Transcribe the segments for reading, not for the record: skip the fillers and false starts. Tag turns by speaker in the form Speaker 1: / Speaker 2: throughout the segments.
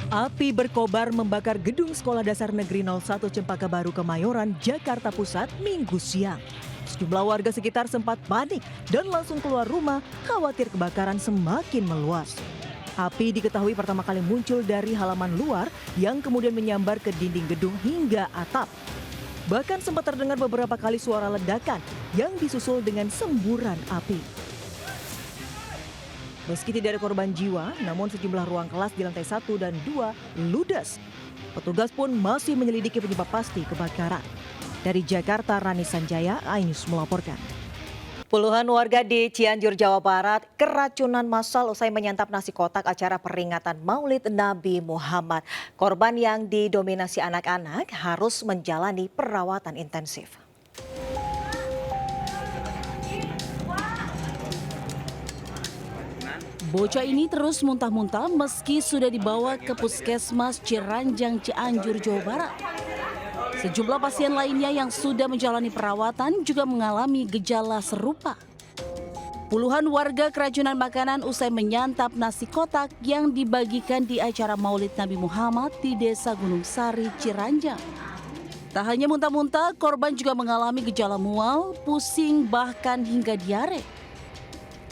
Speaker 1: Api berkobar membakar gedung Sekolah Dasar Negeri 01 Cempaka Baru Kemayoran, Jakarta Pusat, Minggu siang. Sejumlah warga sekitar sempat panik dan langsung keluar rumah khawatir kebakaran semakin meluas. Api diketahui pertama kali muncul dari halaman luar yang kemudian menyambar ke dinding gedung hingga atap. Bahkan sempat terdengar beberapa kali suara ledakan yang disusul dengan semburan api. Meski tidak ada korban jiwa, namun sejumlah ruang kelas di lantai 1 dan 2 ludes. Petugas pun masih menyelidiki penyebab pasti kebakaran. Dari Jakarta, Rani Sanjaya, iNews melaporkan. Puluhan warga di Cianjur, Jawa Barat keracunan massal usai menyantap nasi kotak acara peringatan Maulid Nabi Muhammad. Korban yang didominasi anak-anak harus menjalani perawatan intensif.
Speaker 2: Bocah ini terus muntah-muntah meski sudah dibawa ke Puskesmas Ciranjang, Cianjur, Jawa Barat. Sejumlah pasien lainnya yang sudah menjalani perawatan juga mengalami gejala serupa. Puluhan warga keracunan makanan usai menyantap nasi kotak yang dibagikan di acara Maulid Nabi Muhammad di Desa Gunung Sari, Ciranjang. Tak hanya muntah-muntah, korban juga mengalami gejala mual, pusing, bahkan hingga diare.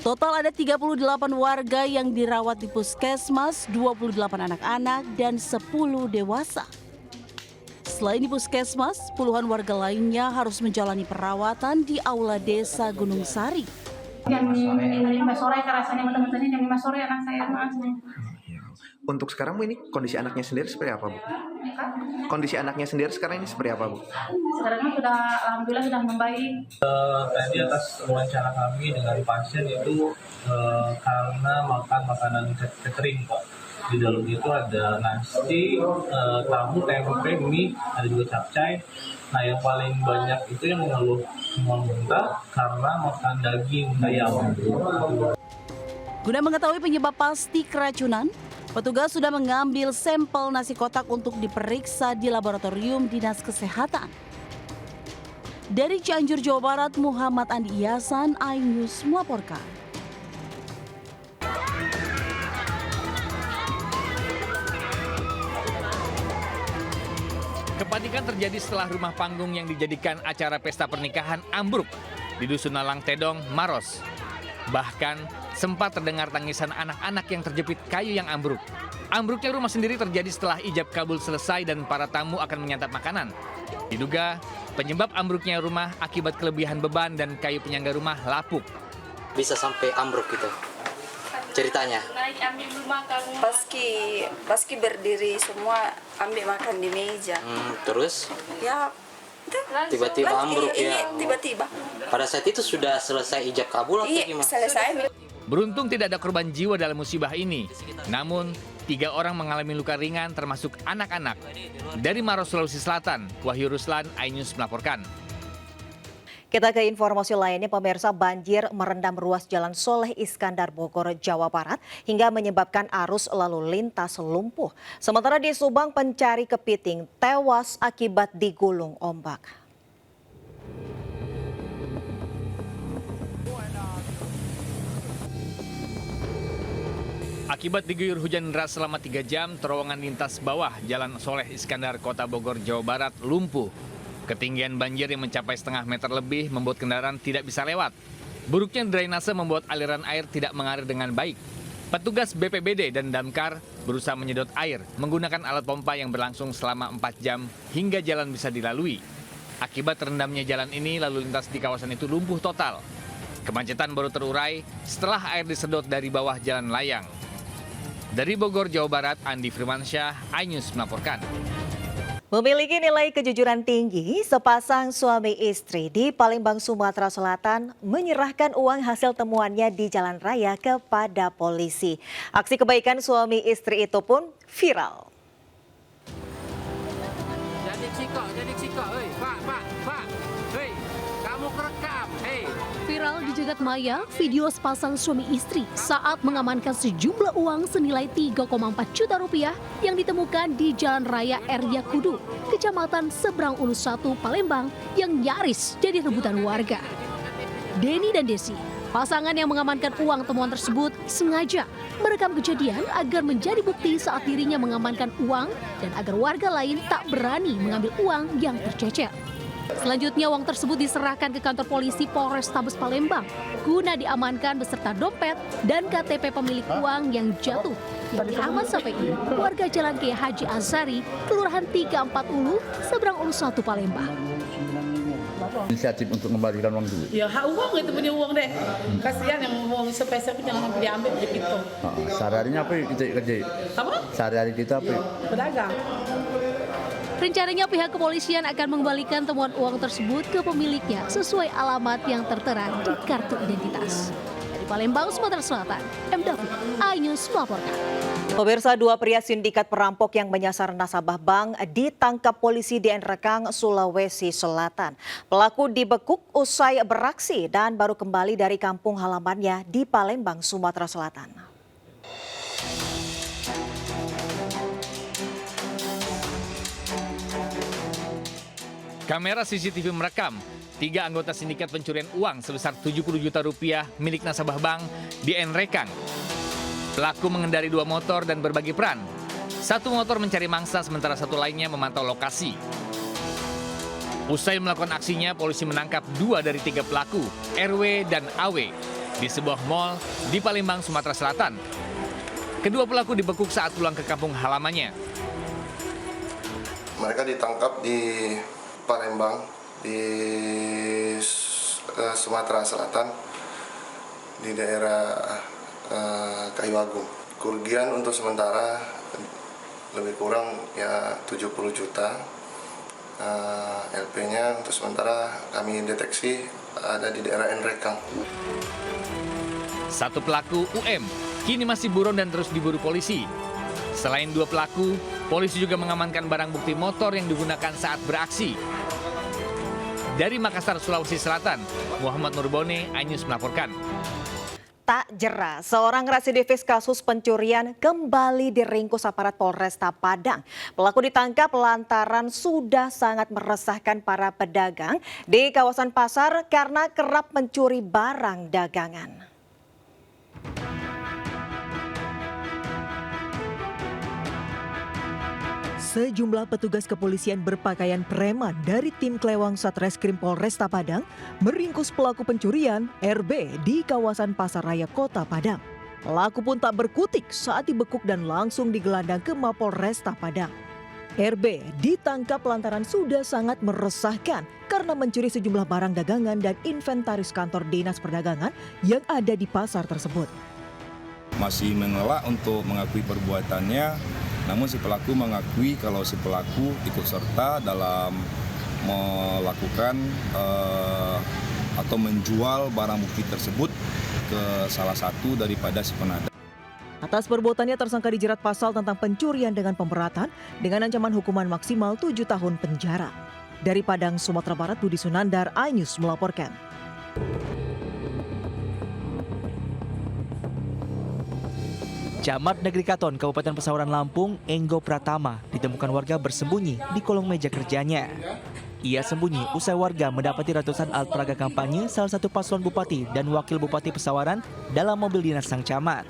Speaker 2: Total ada 38 warga yang dirawat di puskesmas, 28 anak-anak dan 10 dewasa. Selain di puskesmas, puluhan warga lainnya harus menjalani perawatan di aula desa Gunung Sari.
Speaker 3: Jam 5 sore rasanya teman-teman jam 5 sore anak saya mas.
Speaker 4: Untuk sekarang Bu, ini kondisi anaknya sendiri seperti apa Bu? Kondisi anaknya sendiri sekarang ini seperti apa Bu?
Speaker 3: Sekarang sudah alhamdulillah sudah membaik.
Speaker 5: Tadi atas wawancara kami dengan pasien itu karena makan makanan catering Pak. Di dalam itu ada nasi, tahu, tempe, mie, ada juga capcay. Nah yang paling banyak itu yang mengeluh muntah karena makan daging ayam.
Speaker 2: Guna mengetahui penyebab pasti keracunan, petugas sudah mengambil sampel nasi kotak untuk diperiksa di laboratorium Dinas Kesehatan. Dari Cianjur, Jawa Barat, Muhammad Andi Ihsan, iNews melaporkan.
Speaker 6: Kepanikan terjadi setelah rumah panggung yang dijadikan acara pesta pernikahan ambruk di Dusun Nalang Tedong, Maros. Bahkan sempat terdengar tangisan anak-anak yang terjepit kayu yang ambruk. Ambruknya rumah sendiri terjadi setelah ijab kabul selesai dan para tamu akan menyantap makanan. Diduga penyebab ambruknya rumah akibat kelebihan beban dan kayu penyangga rumah lapuk.
Speaker 7: Bisa sampai ambruk gitu ceritanya.
Speaker 8: Naik ambil makan. Paski berdiri semua ambil makan di meja.
Speaker 7: Terus?
Speaker 8: Ya.
Speaker 7: Tiba-tiba ambruk ya.
Speaker 8: Tiba-tiba.
Speaker 7: Pada saat itu sudah selesai ijab kabul atau gimana?
Speaker 8: Selesai.
Speaker 6: Beruntung tidak ada korban jiwa dalam musibah ini. Namun 3 orang mengalami luka ringan termasuk anak-anak. Dari Maros, Sulawesi Selatan, Wahyu Ruslan, iNews melaporkan.
Speaker 1: Kita ke informasi lainnya, pemirsa, banjir merendam ruas Jalan Soleh Iskandar Bogor, Jawa Barat hingga menyebabkan arus lalu lintas lumpuh. Sementara di Subang, pencari kepiting tewas akibat digulung ombak.
Speaker 6: Akibat diguyur hujan deras selama 3 jam, terowongan lintas bawah Jalan Soleh Iskandar, Kota Bogor, Jawa Barat lumpuh. Ketinggian banjir yang mencapai setengah meter lebih membuat kendaraan tidak bisa lewat. Buruknya drainase membuat aliran air tidak mengalir dengan baik. Petugas BPBD dan Damkar berusaha menyedot air menggunakan alat pompa yang berlangsung selama 4 jam hingga jalan bisa dilalui. Akibat terendamnya jalan ini, lalu lintas di kawasan itu lumpuh total. Kemacetan baru terurai setelah air disedot dari bawah jalan layang. Dari Bogor, Jawa Barat, Andi Firmansyah, iNews melaporkan.
Speaker 1: Memiliki nilai kejujuran tinggi, sepasang suami istri di Palembang, Sumatera Selatan menyerahkan uang hasil temuannya di jalan raya kepada polisi. Aksi kebaikan suami istri itu pun viral.
Speaker 9: Jadi ciko, hei, pak, hei, kamu kerekam, hei.
Speaker 10: Viral di jagat maya, video sepasang suami istri saat mengamankan sejumlah uang senilai 3,4 juta rupiah yang ditemukan di Jalan Raya Erya Kudu, Kecamatan Seberang Ulus 1, Palembang yang nyaris jadi rebutan warga. Denny dan Desi Pasangan yang mengamankan uang temuan tersebut sengaja merekam kejadian agar menjadi bukti saat dirinya mengamankan uang dan agar warga lain tak berani mengambil uang yang tercecer. Selanjutnya uang tersebut diserahkan ke kantor polisi Polrestabes Palembang guna diamankan beserta dompet dan KTP pemilik uang yang jatuh. Yakni Ahmad Safei, warga Jalan Kiai Haji Azhari, Kelurahan 340, Seberang Ulu 1 Palembang.
Speaker 11: Inisiatif untuk mengembalikan uang dulu.
Speaker 3: Ya, hak uang itu punya uang deh. Kasihan yang uang sepeser pun jangan sampai diambil begitu.
Speaker 11: Sehari-harinya apa kita kerja?
Speaker 3: Apa?
Speaker 11: Sehari-hari kita apa?
Speaker 3: Pedagang.
Speaker 10: Rencananya pihak kepolisian akan mengembalikan temuan uang tersebut ke pemiliknya sesuai alamat yang tertera di kartu identitas. Dari Palembang, Sumatera Selatan, M. David, iNews melaporkan.
Speaker 1: Pemirsa, 2 pria sindikat perampok yang menyasar nasabah bank ditangkap polisi di Enrekang, Sulawesi Selatan. Pelaku dibekuk usai beraksi dan baru kembali dari kampung halamannya di Palembang, Sumatera Selatan.
Speaker 6: Kamera CCTV merekam 3 anggota sindikat pencurian uang sebesar 70 juta rupiah milik nasabah bank di Enrekang. Pelaku mengendari 2 motor dan berbagi peran. 1 motor mencari mangsa sementara 1 lainnya memantau lokasi. Usai melakukan aksinya, polisi menangkap 2 dari 3 pelaku, RW dan AW, di sebuah mal di Palembang, Sumatera Selatan. Kedua pelaku dibekuk saat pulang ke kampung halamannya.
Speaker 12: Mereka ditangkap di Palembang, di Sumatera Selatan, di daerah Kayu Agung. Kerugian untuk sementara lebih kurang ya 70 juta. LP-nya untuk sementara kami deteksi ada di daerah Enrekang.
Speaker 6: 1 pelaku UM kini masih buron dan terus diburu polisi. Selain 2 pelaku, polisi juga mengamankan barang bukti motor yang digunakan saat beraksi. Dari Makassar, Sulawesi Selatan, Muhammad Nurbone, iNews melaporkan.
Speaker 1: Tak jera, seorang residivis kasus pencurian kembali diringkus aparat Polresta Padang. Pelaku ditangkap lantaran sudah sangat meresahkan para pedagang di kawasan pasar karena kerap mencuri barang dagangan. Sejumlah petugas kepolisian berpakaian preman dari tim Klewang Satreskrim Polresta Padang meringkus pelaku pencurian RB di kawasan Pasar Raya Kota Padang. Pelaku pun tak berkutik saat dibekuk dan langsung digelandang ke Mapolresta Padang. RB ditangkap lantaran sudah sangat meresahkan karena mencuri sejumlah barang dagangan dan inventaris kantor dinas perdagangan yang ada di pasar tersebut.
Speaker 13: Masih mengelak untuk mengakui perbuatannya. Namun si pelaku mengakui kalau si pelaku ikut serta dalam melakukan atau menjual barang bukti tersebut ke salah satu daripada si penada.
Speaker 1: Atas perbuatannya tersangka dijerat pasal tentang pencurian dengan pemberatan dengan ancaman hukuman maksimal 7 tahun penjara. Dari Padang, Sumatera Barat, Budi Sunandar, iNews melaporkan.
Speaker 14: Camat Negeri Katon, Kabupaten Pesawaran Lampung, Enggo Pratama, ditemukan warga bersembunyi di kolong meja kerjanya. Ia sembunyi usai warga mendapati ratusan alat peraga kampanye salah satu paslon bupati dan wakil bupati Pesawaran dalam mobil dinas sang camat.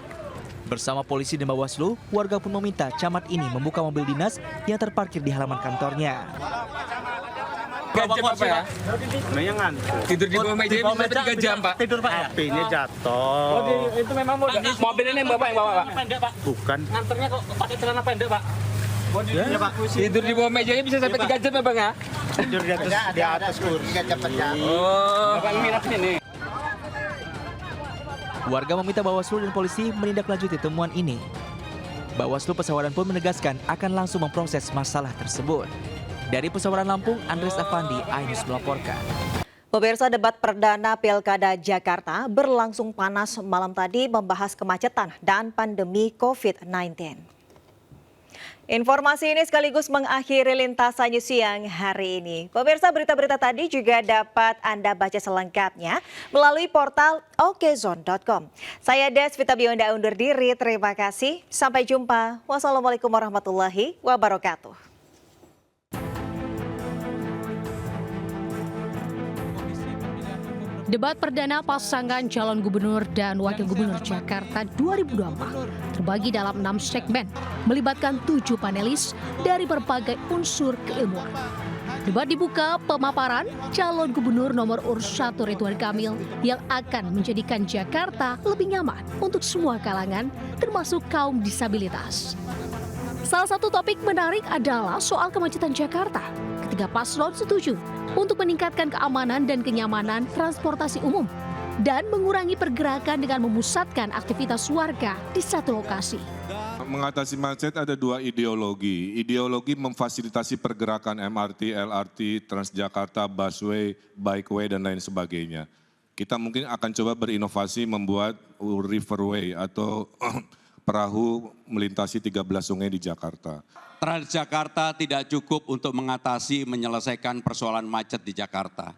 Speaker 14: Bersama polisi dan Bawaslu, warga pun meminta camat ini membuka mobil dinas yang terparkir di halaman kantornya.
Speaker 9: Bapak ya? Meyangan. Tidur di bawah meja bisa 3 jam, Pak.
Speaker 11: Tidur, Pak. HP-nya jatuh.
Speaker 9: Oh, itu memang mobil ini Bapak yang bawa, Pak?
Speaker 11: Pendek, Pak. Bukan.
Speaker 9: Nganternya kok pakai celana pendek, Pak? Ya, Pak. Tidur di bawah mejanya bisa sampai 3 jam ya, Bang ya?
Speaker 11: Tidur di atas kursi.
Speaker 9: Oh, Bapak minat ini.
Speaker 14: Warga meminta Bawaslu dan polisi menindaklanjuti temuan ini. Bawaslu Pesawaran pun menegaskan akan langsung memproses masalah tersebut. Dari Pesawaran Lampung, Andres Avandi, iNews melaporkan.
Speaker 1: Pemirsa, debat perdana Pilkada Jakarta berlangsung panas malam tadi membahas kemacetan dan pandemi COVID-19. Informasi ini sekaligus mengakhiri lintasan news siang hari ini. Pemirsa, berita-berita tadi juga dapat Anda baca selengkapnya melalui portal okezone.com. Saya Desvita Bionda undur diri, terima kasih. Sampai jumpa. Wassalamualaikum warahmatullahi wabarakatuh.
Speaker 10: Debat perdana pasangan calon gubernur dan wakil gubernur Jakarta 2024 terbagi dalam 6 segmen, melibatkan 7 panelis dari berbagai unsur keilmuan. Debat dibuka pemaparan calon gubernur nomor urut 1 Ridwan Kamil yang akan menjadikan Jakarta lebih nyaman untuk semua kalangan, termasuk kaum disabilitas. Salah satu topik menarik adalah soal kemacetan Jakarta. Ketiga paslon setuju untuk meningkatkan keamanan dan kenyamanan transportasi umum dan mengurangi pergerakan dengan memusatkan aktivitas warga di satu lokasi.
Speaker 15: Mengatasi macet ada 2 ideologi. Ideologi memfasilitasi pergerakan MRT, LRT, Transjakarta, busway, bikeway, dan lain sebagainya. Kita mungkin akan coba berinovasi membuat riverway atau perahu melintasi 13 sungai di Jakarta.
Speaker 16: Transjakarta tidak cukup untuk mengatasi menyelesaikan persoalan macet di Jakarta.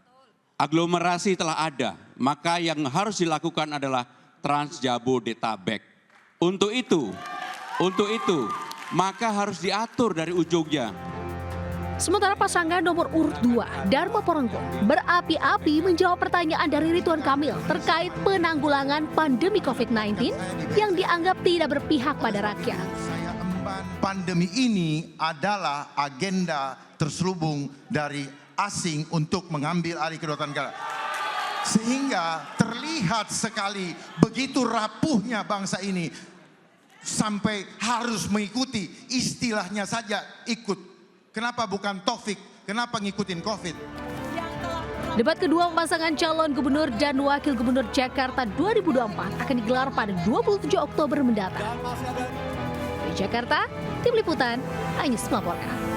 Speaker 16: Aglomerasi telah ada, maka yang harus dilakukan adalah Transjabodetabek. Untuk itu, maka harus diatur dari ujungnya.
Speaker 10: Sementara pasangan nomor urut 2, Dharma Porengko, berapi-api menjawab pertanyaan dari Ridwan Kamil terkait penanggulangan pandemi COVID-19 yang dianggap tidak berpihak pada rakyat.
Speaker 17: Pandemi ini adalah agenda terselubung dari asing untuk mengambil alih kedaulatan negara. Sehingga terlihat sekali begitu rapuhnya bangsa ini sampai harus mengikuti istilahnya saja ikut. Kenapa bukan Taufik? Kenapa ngikutin COVID?
Speaker 10: Debat kedua pasangan calon gubernur dan wakil gubernur Jakarta 2024 akan digelar pada 27 Oktober mendatang. Di Jakarta, Tim Liputan, iNews melaporkan.